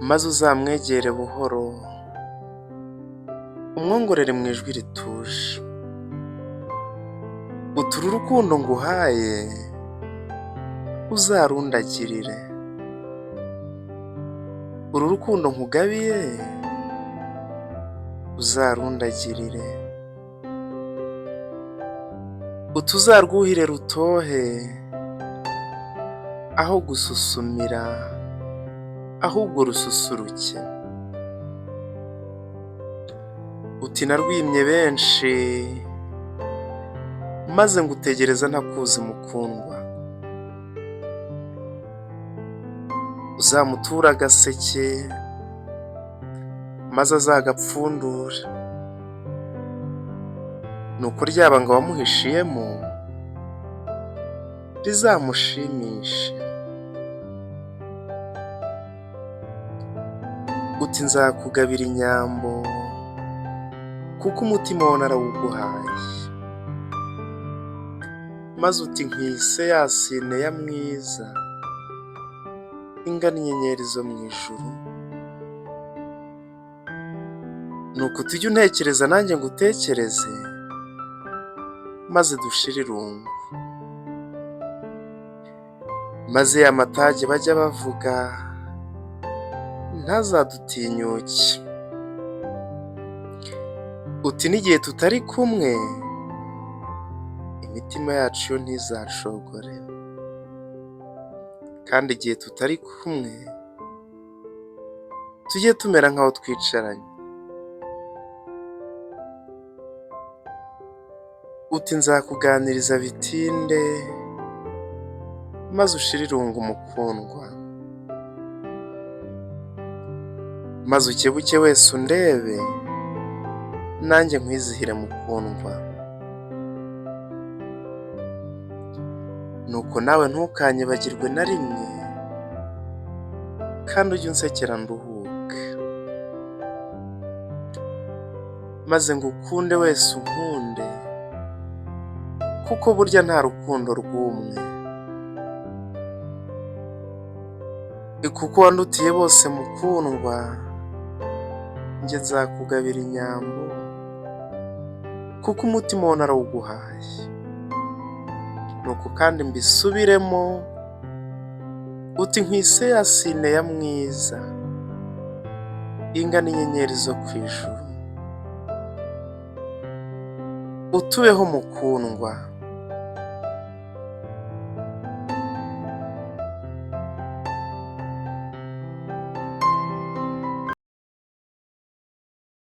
maze uzamwegere buhoro umwongorere mu ijwi rituje uti uru rukundo nguhaye uzarundagirire, uru rukundo nkugabiye uzarundagirire, uti uzarwuhire rutohe aho gususumira ahubwo rususuruke, uti narwimye benshi maze ngutegereza ntakuzi mukundwa, uzamuture agaseke maze azagapfundure, nuko rya banga wamuhishiyemo rizamushimishe, uti nzakugabira inyambo kuko umutima wawe narawuguhaye, maze uti nkwise ya sine ya mwiza ingana inyenyeri zo mu ijuru, nuko tujye untekereza nanjye ngutekereze maze dushire irungu, maze ya matage bajya bavuga ntazadutinyuke, uti n'igihe tutari kumwe imitima yacu yo ntizacogore, kandi igihe tutari kumwe tujye tumera nk'aho twicaranye, uti nzakuganiriza bitinde maze ushire irungu mukundwa, maze ukebuke wese undebe nanjye nkwizihire mukundwa, nuko nawe ntukanyibagirwe na rimwe kandi ujye unsekera nduhuke, maze ngukunde wese unkunde kuko burya nta rukundo rw'umwe, kuko wandutiye bose mukundwa njye nzakugabira inyambo kuko umutima wawe narawuguhaye, nuko kandi mbisubiremo uti nkwise ya sine ya mwiza ingana inyenyeri zo ku ijuru, utubeho mukundwa